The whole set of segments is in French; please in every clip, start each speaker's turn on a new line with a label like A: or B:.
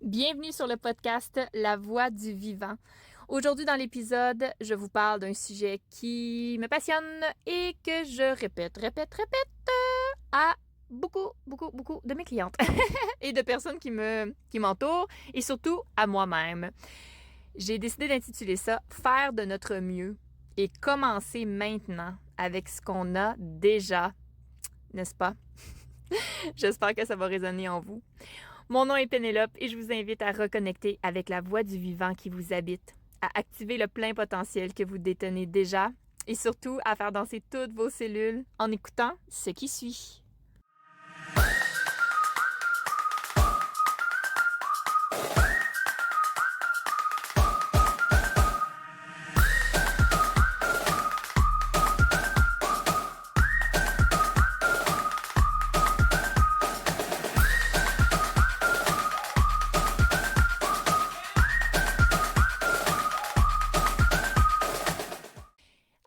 A: Bienvenue sur le podcast La Voix du Vivant. Aujourd'hui dans l'épisode, je vous parle d'un sujet qui me passionne et que je répète à beaucoup de mes clientes et de personnes qui m'entourent et surtout à moi-même. J'ai décidé d'intituler ça Faire de notre mieux et commencer maintenant avec ce qu'on a déjà, n'est-ce pas? J'espère que ça va résonner en vous. Mon nom est Pénélope et je vous invite à reconnecter avec la voix du vivant qui vous habite, à activer le plein potentiel que vous détenez déjà et surtout à faire danser toutes vos cellules en écoutant ce qui suit.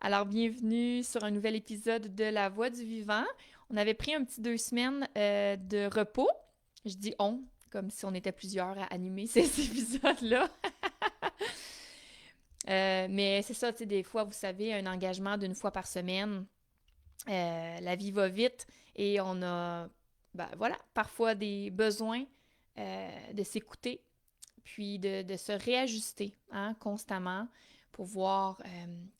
A: Alors, bienvenue sur un nouvel épisode de La Voix du Vivant. On avait pris un petit 2 semaines de repos. Je dis on, comme si on était plusieurs à animer ces épisodes-là. Mais c'est ça, tu sais, des fois, vous savez, un engagement d'une fois par semaine, la vie va vite et on a, voilà, parfois des besoins de s'écouter, puis de se réajuster constamment pour voir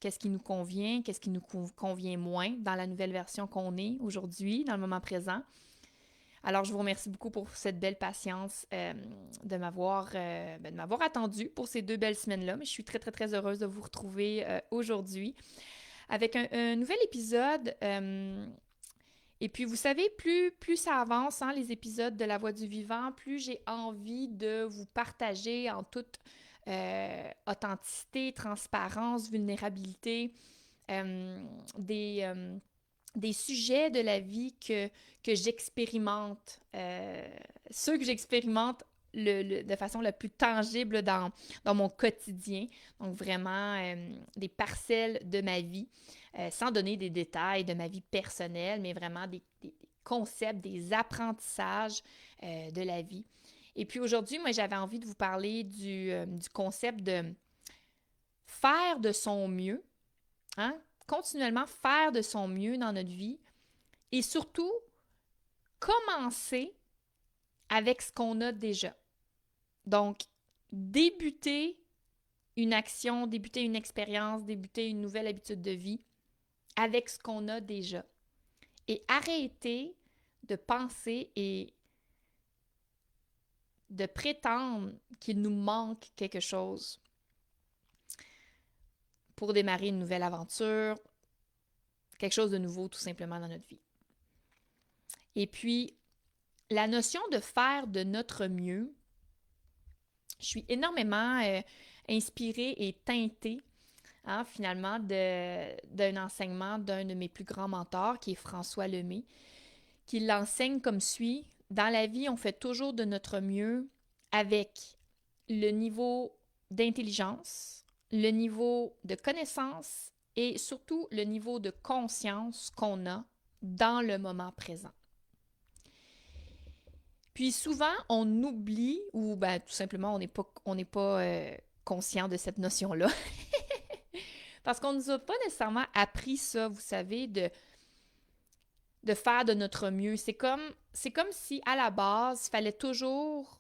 A: qu'est-ce qui nous convient, qu'est-ce qui nous convient moins dans la nouvelle version qu'on est aujourd'hui, dans le moment présent. Alors, je vous remercie beaucoup pour cette belle patience de m'avoir attendu pour ces 2 belles semaines-là. Mais je suis très heureuse de vous retrouver aujourd'hui avec un nouvel épisode. Et puis, vous savez, plus ça avance, les épisodes de La Voix du Vivant, plus j'ai envie de vous partager en toute authenticité, transparence, vulnérabilité, des sujets de la vie que j'expérimente, ceux que j'expérimente de façon la plus tangible dans mon quotidien. Donc vraiment des parcelles de ma vie, sans donner des détails de ma vie personnelle, mais vraiment des concepts, des apprentissages de la vie. Et puis aujourd'hui, moi, j'avais envie de vous parler du concept de faire de son mieux, hein? Continuellement faire de son mieux dans notre vie et surtout commencer avec ce qu'on a déjà. Donc, débuter une action, débuter une expérience, débuter une nouvelle habitude de vie avec ce qu'on a déjà. Et arrêter de penser et de prétendre qu'il nous manque quelque chose pour démarrer une nouvelle aventure, quelque chose de nouveau tout simplement dans notre vie. Et puis, la notion de faire de notre mieux, je suis énormément inspirée et teintée finalement d'un enseignement d'un de mes plus grands mentors qui est François Lemay, qui l'enseigne comme suit. Dans la vie, on fait toujours de notre mieux avec le niveau d'intelligence, le niveau de connaissance et surtout le niveau de conscience qu'on a dans le moment présent. Puis souvent, on oublie ou tout simplement, on n'est pas conscient de cette notion-là. Parce qu'on ne nous a pas nécessairement appris ça, vous savez, de faire de notre mieux. C'est comme si, à la base, il fallait toujours,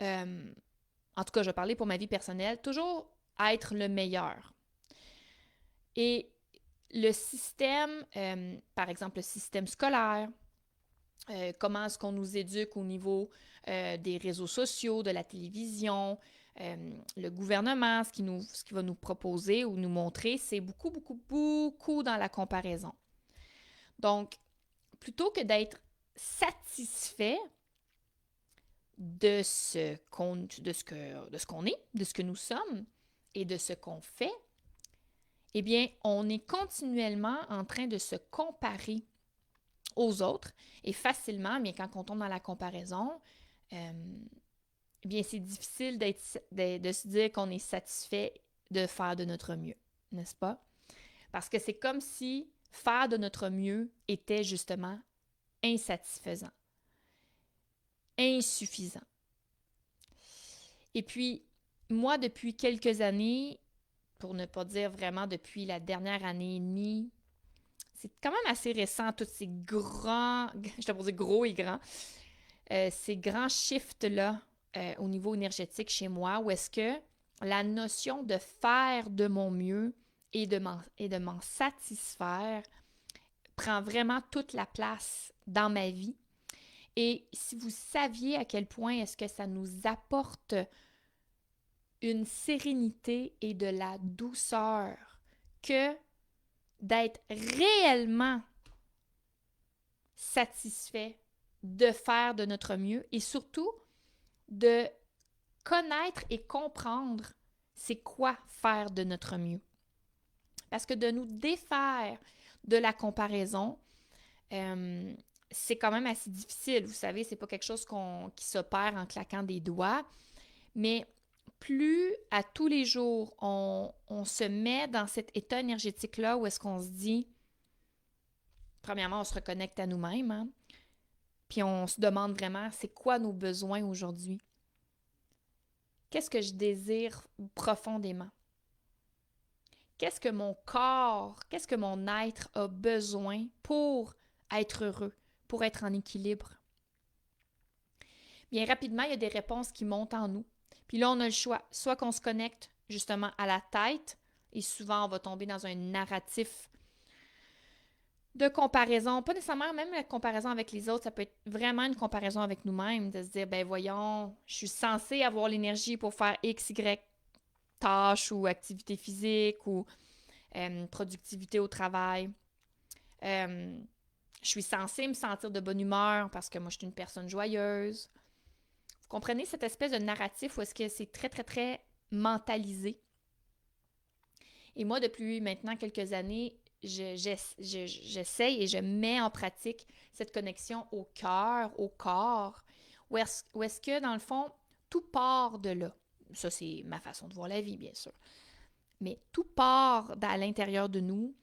A: en tout cas, je vais parler pour ma vie personnelle, toujours être le meilleur. Et le système, par exemple, le système scolaire, comment est-ce qu'on nous éduque au niveau des réseaux sociaux, de la télévision, le gouvernement, ce qu'il va nous proposer ou nous montrer, c'est beaucoup dans la comparaison. Donc, plutôt que d'être satisfait de ce qu'on est, de ce que nous sommes et de ce qu'on fait, eh bien, on est continuellement en train de se comparer aux autres et facilement, mais quand on tombe dans la comparaison, eh bien, c'est difficile de se dire qu'on est satisfait de faire de notre mieux, n'est-ce pas? Parce que c'est comme si faire de notre mieux était justement insatisfaisant, insuffisant. Et puis, moi, depuis quelques années, pour ne pas dire vraiment depuis la dernière année et demie, c'est quand même assez récent, tous ces grands, je te dire gros et grands, ces grands shifts-là au niveau énergétique chez moi, où est-ce que la notion de faire de mon mieux et de m'en satisfaire prend vraiment toute la place dans ma vie. Et si vous saviez à quel point est-ce que ça nous apporte une sérénité et de la douceur que d'être réellement satisfait de faire de notre mieux et surtout de connaître et comprendre c'est quoi faire de notre mieux. Parce que de nous défaire de la comparaison, c'est quand même assez difficile. Vous savez, c'est pas quelque chose qui s'opère en claquant des doigts, mais plus à tous les jours on se met dans cet état énergétique-là où est-ce qu'on se dit, premièrement, on se reconnecte à nous-mêmes, hein, puis on se demande vraiment, c'est quoi nos besoins aujourd'hui? Qu'est-ce que je désire profondément? Qu'est-ce que mon corps, qu'est-ce que mon être a besoin pour être heureux, pour être en équilibre? Bien rapidement, il y a des réponses qui montent en nous. Puis là, on a le choix, soit qu'on se connecte justement à la tête, et souvent on va tomber dans un narratif de comparaison, pas nécessairement même la comparaison avec les autres, ça peut être vraiment une comparaison avec nous-mêmes, de se dire, ben voyons, je suis censée avoir l'énergie pour faire X, Y tâche ou activité physique ou productivité au travail. Je suis censée me sentir de bonne humeur parce que moi, je suis une personne joyeuse. Vous comprenez cette espèce de narratif où est-ce que c'est très, très, très mentalisé? Et moi, depuis maintenant quelques années, j'essaye et je mets en pratique cette connexion au cœur, au corps, où est-ce que, dans le fond, tout part de là. Ça, c'est ma façon de voir la vie, bien sûr. Mais tout part à l'intérieur de nous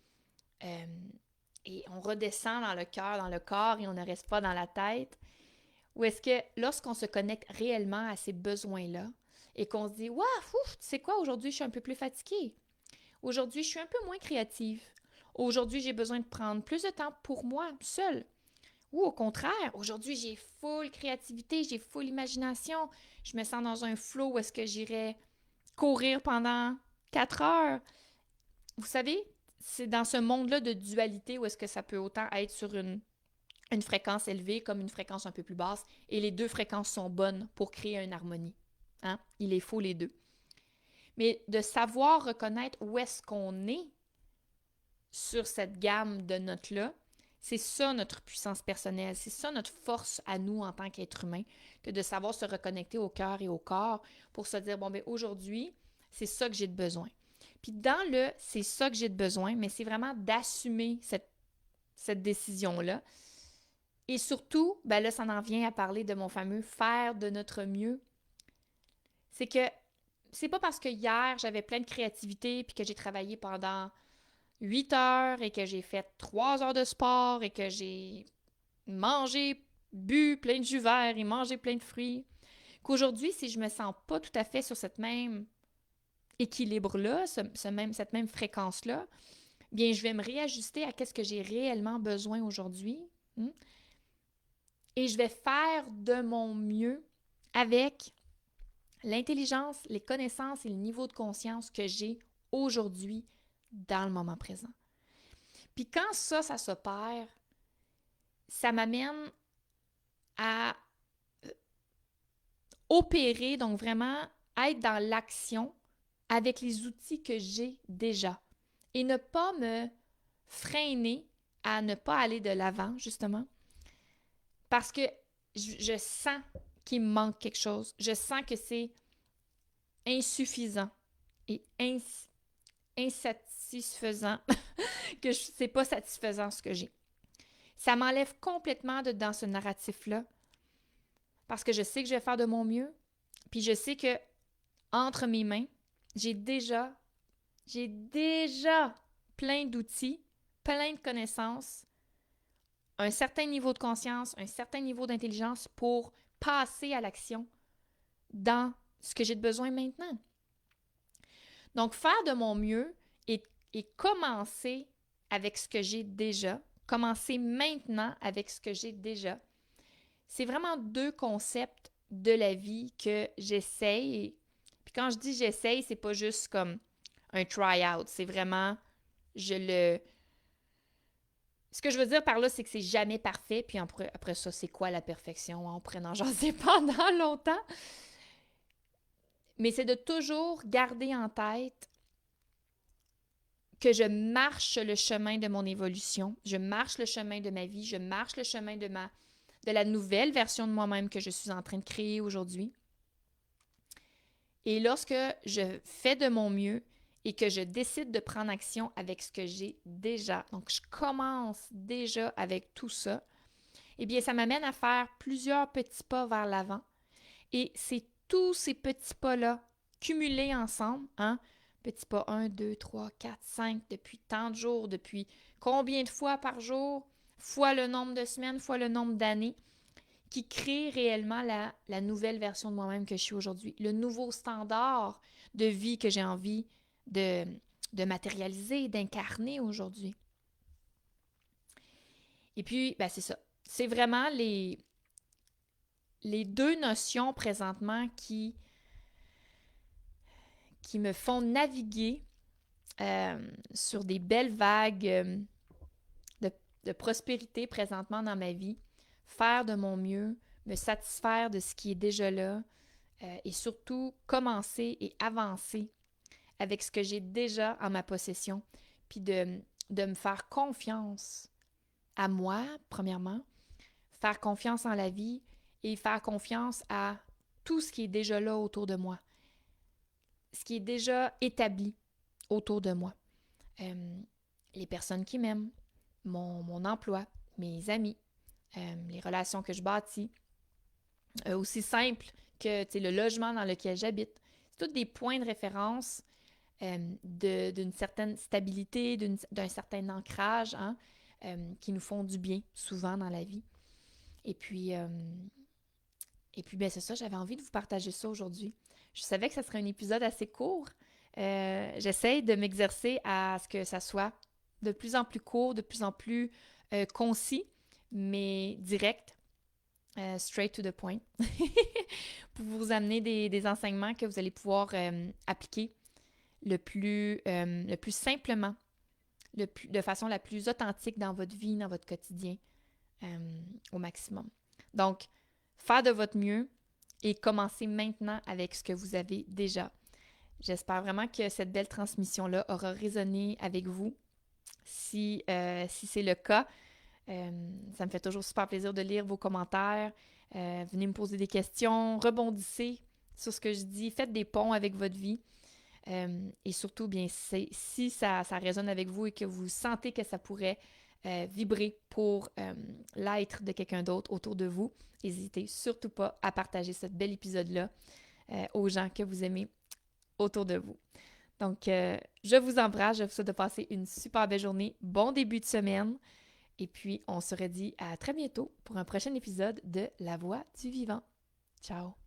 A: et on redescend dans le cœur, dans le corps et on ne reste pas dans la tête. Ou est-ce que lorsqu'on se connecte réellement à ces besoins-là et qu'on se dit « Waouh, tu sais quoi, aujourd'hui, je suis un peu plus fatiguée. Aujourd'hui, je suis un peu moins créative. Aujourd'hui, j'ai besoin de prendre plus de temps pour moi, seule. » Ou au contraire, aujourd'hui, j'ai full créativité, j'ai full imagination. Je me sens dans un flow où est-ce que j'irais courir pendant 4 heures. Vous savez, c'est dans ce monde-là de dualité où est-ce que ça peut autant être sur une fréquence élevée comme une fréquence un peu plus basse. Et les deux fréquences sont bonnes pour créer une harmonie. Hein? Il les faut les deux. Mais de savoir reconnaître où est-ce qu'on est sur cette gamme de notes-là, c'est ça notre puissance personnelle, c'est ça notre force à nous en tant qu'être humain, que de savoir se reconnecter au cœur et au corps pour se dire, bon, ben aujourd'hui, c'est ça que j'ai de besoin. Puis dans le « c'est ça que j'ai de besoin », mais c'est vraiment d'assumer cette décision-là. Et surtout, ben là, ça en vient à parler de mon fameux « faire de notre mieux ». C'est que c'est pas parce que hier, j'avais plein de créativité puis que j'ai travaillé pendant 8 heures et que j'ai fait 3 heures de sport et que j'ai mangé, bu plein de jus verts et mangé plein de fruits, qu'aujourd'hui, si je me sens pas tout à fait sur cette même équilibre-là, cette même fréquence-là, bien, je vais me réajuster à qu'est-ce que j'ai réellement besoin aujourd'hui. Et je vais faire de mon mieux avec l'intelligence, les connaissances et le niveau de conscience que j'ai aujourd'hui dans le moment présent. Puis quand ça s'opère, ça m'amène à opérer, donc vraiment être dans l'action avec les outils que j'ai déjà et ne pas me freiner à ne pas aller de l'avant, justement, parce que je sens qu'il me manque quelque chose. Je sens que c'est insuffisant et insatisfaisant, que c'est pas satisfaisant ce que j'ai. Ça m'enlève complètement dans ce narratif-là parce que je sais que je vais faire de mon mieux, puis je sais que entre mes mains, j'ai déjà plein d'outils, plein de connaissances, un certain niveau de conscience, un certain niveau d'intelligence pour passer à l'action dans ce que j'ai de besoin maintenant. Donc, faire de mon mieux et commencer avec ce que j'ai déjà, commencer maintenant avec ce que j'ai déjà, c'est vraiment deux concepts de la vie que j'essaye. Puis quand je dis j'essaye, c'est pas juste comme un try-out, c'est vraiment, ce que je veux dire par là, c'est que c'est jamais parfait, puis après ça, c'est quoi la perfection? On pourrait en jaser pendant longtemps. Mais c'est de toujours garder en tête que je marche le chemin de mon évolution, je marche le chemin de ma vie, je marche le chemin de la nouvelle version de moi-même que je suis en train de créer aujourd'hui. Et lorsque je fais de mon mieux et que je décide de prendre action avec ce que j'ai déjà, donc je commence déjà avec tout ça, eh bien, ça m'amène à faire plusieurs petits pas vers l'avant. Et c'est tous ces petits pas-là, cumulés ensemble, hein? Petits pas 1, 2, 3, 4, 5, depuis tant de jours, depuis combien de fois par jour, fois le nombre de semaines, fois le nombre d'années, qui crée réellement la nouvelle version de moi-même que je suis aujourd'hui, le nouveau standard de vie que j'ai envie de matérialiser, d'incarner aujourd'hui. Et puis, ben c'est ça. C'est vraiment les deux notions présentement qui me font naviguer sur des belles vagues de prospérité présentement dans ma vie, faire de mon mieux, me satisfaire de ce qui est déjà là et surtout commencer et avancer avec ce que j'ai déjà en ma possession, puis de me faire confiance à moi, premièrement, faire confiance en la vie et faire confiance à tout ce qui est déjà là autour de moi, ce qui est déjà établi autour de moi. Les personnes qui m'aiment, mon emploi, mes amis, les relations que je bâtis, aussi simple que le logement dans lequel j'habite. C'est tous des points de référence d'une certaine stabilité, d'un certain ancrage hein, qui nous font du bien souvent dans la vie. Et puis ben c'est ça, j'avais envie de vous partager ça aujourd'hui. Je savais que ça serait un épisode assez court. J'essaie de m'exercer à ce que ça soit de plus en plus court, de plus en plus concis, mais direct, straight to the point, pour vous amener des enseignements que vous allez pouvoir appliquer le plus simplement, de façon la plus authentique dans votre vie, dans votre quotidien, au maximum. Donc, faire de votre mieux et commencer maintenant avec ce que vous avez déjà. J'espère vraiment que cette belle transmission-là aura résonné avec vous. Si c'est le cas, ça me fait toujours super plaisir de lire vos commentaires. Venez me poser des questions, rebondissez sur ce que je dis, faites des ponts avec votre vie. Et surtout, bien, si ça résonne avec vous et que vous sentez que ça pourrait vibrer pour l'être de quelqu'un d'autre autour de vous, n'hésitez surtout pas à partager ce bel épisode-là aux gens que vous aimez autour de vous. Donc, je vous embrasse, je vous souhaite de passer une super belle journée, bon début de semaine, et puis on se redit à très bientôt pour un prochain épisode de La Voix du Vivant. Ciao!